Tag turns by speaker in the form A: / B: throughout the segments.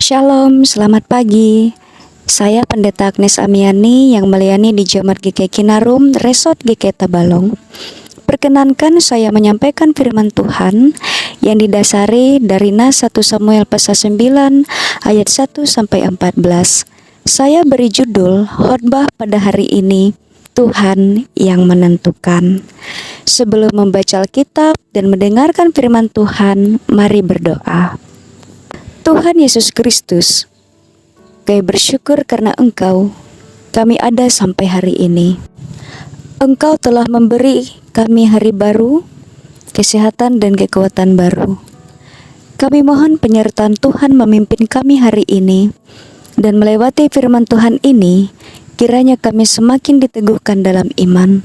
A: Shalom, selamat pagi. Saya Pendeta Agnes Amiani yang melayani di Jemaat GKI Kinarum, Resort GKI Tabalong. Perkenankan saya menyampaikan firman Tuhan yang didasari dari Nas 1 Samuel pasal 9 ayat 1 sampai 14. Saya beri judul khotbah pada hari ini, Tuhan yang menentukan. Sebelum membaca Alkitab dan mendengarkan firman Tuhan, mari berdoa. Tuhan Yesus Kristus, kami bersyukur karena Engkau, kami ada sampai hari ini. Engkau telah memberi kami hari baru, kesehatan dan kekuatan baru. Kami mohon penyertaan Tuhan memimpin kami hari ini, dan melewati firman Tuhan ini, kiranya kami semakin diteguhkan dalam iman.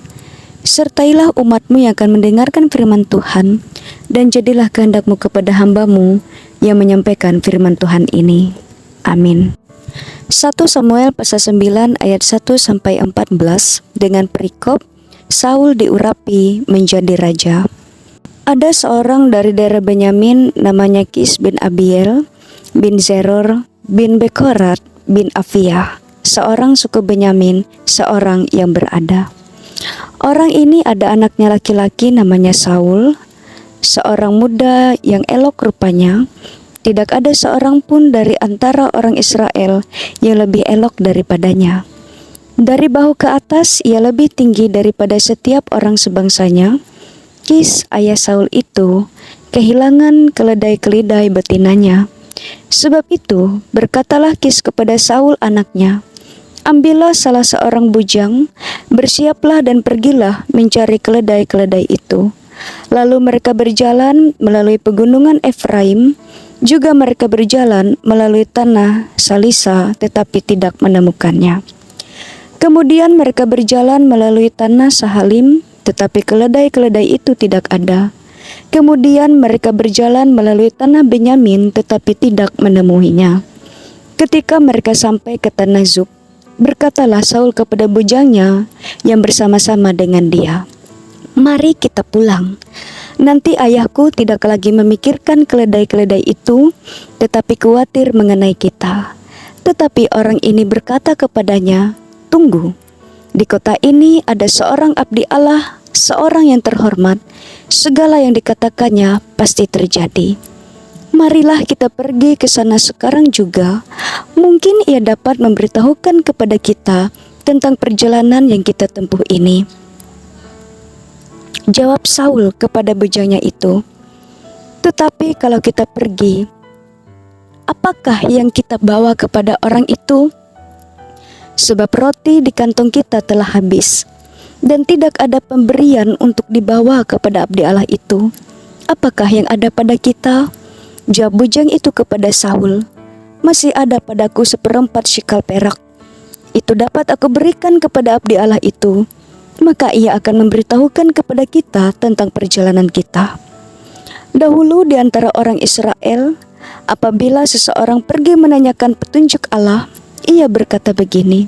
A: Sertailah umat-Mu yang akan mendengarkan firman Tuhan, dan jadilah kehendak-Mu kepada hamba-Mu yang menyampaikan firman Tuhan ini. Amin. 1 Samuel pasal 9 ayat 1 sampai 14 dengan perikop Saul diurapi menjadi raja. Ada seorang dari daerah Benyamin namanya Kis bin Abiel bin Zeror bin Bekorat bin Afia, seorang suku Benyamin, seorang yang berada. Orang ini ada anaknya laki-laki namanya Saul, seorang muda yang elok rupanya. Tidak ada seorang pun dari antara orang Israel yang lebih elok daripadanya. Dari bahu ke atas ia lebih tinggi daripada setiap orang sebangsanya. Kis ayah Saul itu kehilangan keledai-keledai betinanya. Sebab itu berkatalah Kis kepada Saul anaknya, "Ambillah salah seorang bujang, bersiaplah dan pergilah mencari keledai-keledai itu." Lalu mereka berjalan melalui pegunungan Efraim, juga mereka berjalan melalui tanah Salisa tetapi tidak menemukannya. Kemudian mereka berjalan melalui tanah Sahalim, tetapi keledai-keledai itu tidak ada. Kemudian mereka berjalan melalui tanah Benyamin tetapi tidak menemuinya. Ketika mereka sampai ke tanah Zub, berkatalah Saul kepada bujangnya yang bersama-sama dengan dia, "Mari kita pulang. Nanti ayahku tidak lagi memikirkan keledai-keledai itu, tetapi khawatir mengenai kita." Tetapi orang ini berkata kepadanya, "Tunggu, di kota ini ada seorang abdi Allah, seorang yang terhormat. Segala yang dikatakannya pasti terjadi. Marilah kita pergi ke sana sekarang juga. Mungkin ia dapat memberitahukan kepada kita tentang perjalanan yang kita tempuh ini." Jawab Saul kepada bujangnya itu, "Tetapi kalau kita pergi, apakah yang kita bawa kepada orang itu? Sebab roti di kantong kita telah habis, dan tidak ada pemberian untuk dibawa kepada abdi Allah itu. Apakah yang ada pada kita?" Jawab bujang itu kepada Saul, "Masih ada padaku 1/4 shikal perak. Itu dapat aku berikan kepada abdi Allah itu, maka ia akan memberitahukan kepada kita tentang perjalanan kita." Dahulu di antara orang Israel, apabila seseorang pergi menanyakan petunjuk Allah, ia berkata begini,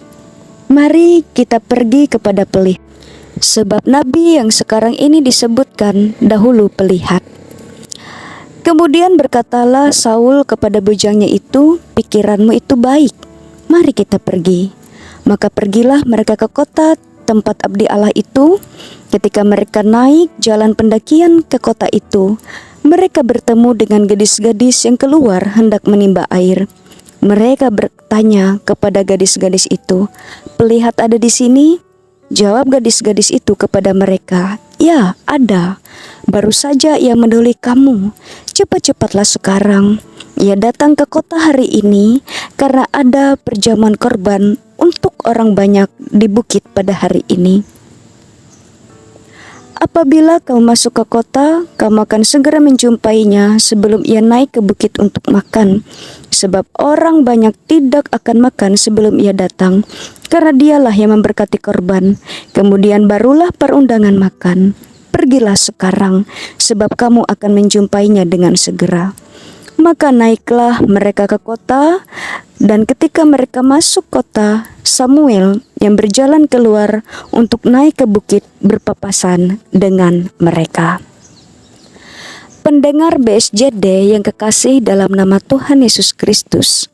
A: "Mari kita pergi kepada pelih." Sebab nabi yang sekarang ini disebutkan dahulu pelihat. Kemudian berkatalah Saul kepada bujangnya itu, "Pikiranmu itu baik, mari kita pergi." Maka pergilah mereka ke kota tempat abdi Allah itu. Ketika mereka naik jalan pendakian ke kota itu, mereka bertemu dengan gadis-gadis yang keluar hendak menimba air. Mereka bertanya kepada gadis-gadis itu, "Pelihat ada di sini?" Jawab gadis-gadis itu kepada mereka, "Ya, ada. Baru saja ia mendahului kamu. Cepat-cepatlah sekarang. Ia datang ke kota hari ini karena ada perjamuan korban untuk orang banyak di bukit pada hari ini. Apabila kamu masuk ke kota, kamu akan segera menjumpainya sebelum ia naik ke bukit untuk makan. Sebab orang banyak tidak akan makan sebelum ia datang, karena dialah yang memberkati korban. Kemudian barulah perundangan makan. Pergilah sekarang, sebab kamu akan menjumpainya dengan segera." Maka naiklah mereka ke kota, dan ketika mereka masuk kota, Samuel yang berjalan keluar untuk naik ke bukit berpapasan dengan mereka. Pendengar BSJD yang kekasih dalam nama Tuhan Yesus Kristus,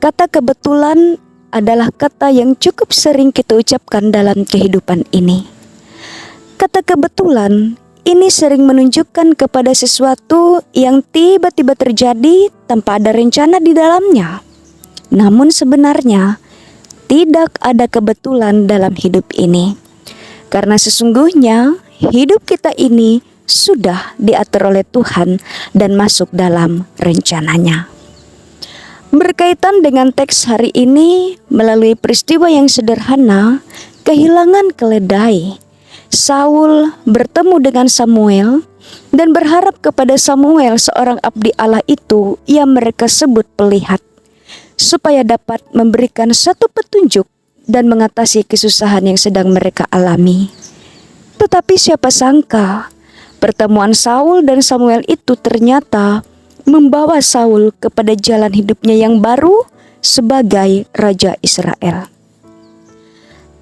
A: Kata kebetulan adalah kata yang cukup sering kita ucapkan dalam kehidupan ini. Kata kebetulan ini sering menunjukkan kepada sesuatu yang tiba-tiba terjadi tanpa ada rencana di dalamnya. Namun sebenarnya tidak ada kebetulan dalam hidup ini. Karena sesungguhnya hidup kita ini sudah diatur oleh Tuhan dan masuk dalam rencananya. Berkaitan dengan teks hari ini, melalui peristiwa yang sederhana, kehilangan keledai, Saul bertemu dengan Samuel dan berharap kepada Samuel, seorang abdi Allah itu yang mereka sebut pelihat, supaya dapat memberikan satu petunjuk dan mengatasi kesusahan yang sedang mereka alami. Tetapi siapa sangka pertemuan Saul dan Samuel itu ternyata membawa Saul kepada jalan hidupnya yang baru sebagai Raja Israel.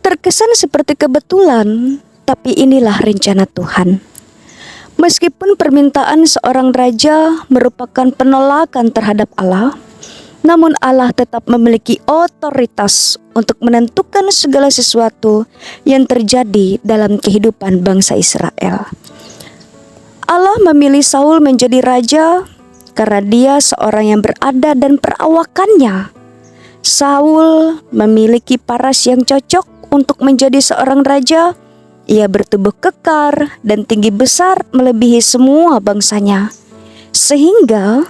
A: Terkesan seperti kebetulan, tapi inilah rencana Tuhan. Meskipun permintaan seorang raja merupakan penolakan terhadap Allah, namun Allah tetap memiliki otoritas untuk menentukan segala sesuatu yang terjadi dalam kehidupan bangsa Israel. Allah memilih Saul menjadi raja karena dia seorang yang berada dan perawakannya. Saul memiliki paras yang cocok untuk menjadi seorang raja. Ia bertubuh kekar dan tinggi besar melebihi semua bangsanya. Sehingga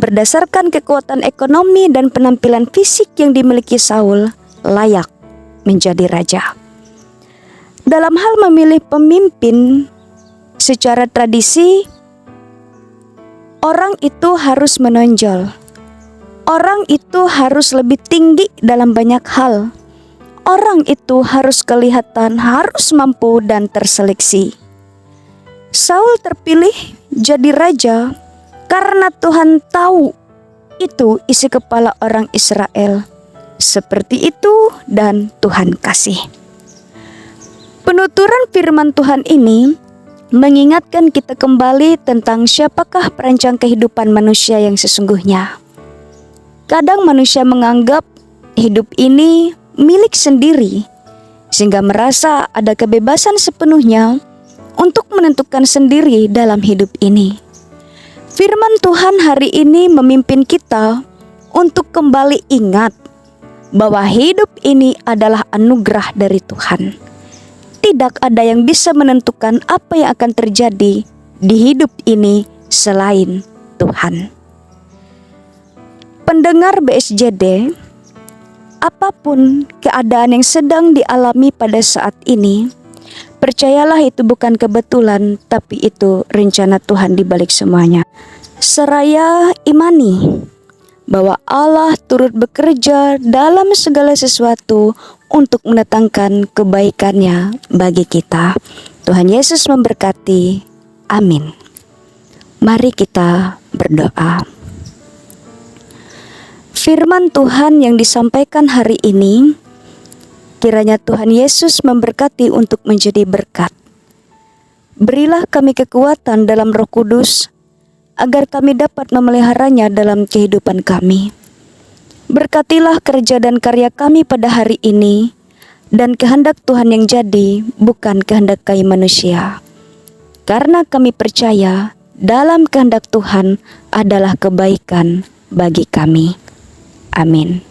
A: berdasarkan kekuatan ekonomi dan penampilan fisik yang dimiliki Saul, layak menjadi raja. Dalam hal memilih pemimpin, secara tradisi, orang itu harus menonjol. Orang itu harus lebih tinggi dalam banyak hal. Orang itu harus kelihatan, harus mampu dan terseleksi. Saul terpilih jadi raja karena Tuhan tahu itu isi kepala orang Israel. Seperti itu dan Tuhan kasih. Penuturan firman Tuhan ini mengingatkan kita kembali tentang siapakah perancang kehidupan manusia yang sesungguhnya. Kadang manusia menganggap hidup ini milik sendiri, sehingga merasa ada kebebasan sepenuhnya untuk menentukan sendiri dalam hidup ini. Firman Tuhan hari ini memimpin kita untuk kembali ingat bahwa hidup ini adalah anugerah dari Tuhan. Tidak ada yang bisa menentukan apa yang akan terjadi di hidup ini selain Tuhan. Pendengar BSJD, apapun keadaan yang sedang dialami pada saat ini, percayalah itu bukan kebetulan, tapi itu rencana Tuhan di balik semuanya. Seraya imani bahwa Allah turut bekerja dalam segala sesuatu untuk mendatangkan kebaikannya bagi kita. Tuhan Yesus memberkati. Amin. Mari kita berdoa. Firman Tuhan yang disampaikan hari ini, kiranya Tuhan Yesus memberkati untuk menjadi berkat. Berilah kami kekuatan dalam Roh Kudus, agar kami dapat memeliharanya dalam kehidupan kami. Berkatilah kerja dan karya kami pada hari ini, dan kehendak Tuhan yang jadi, bukan kehendak kami manusia. Karena kami percaya dalam kehendak Tuhan adalah kebaikan bagi kami. Amin.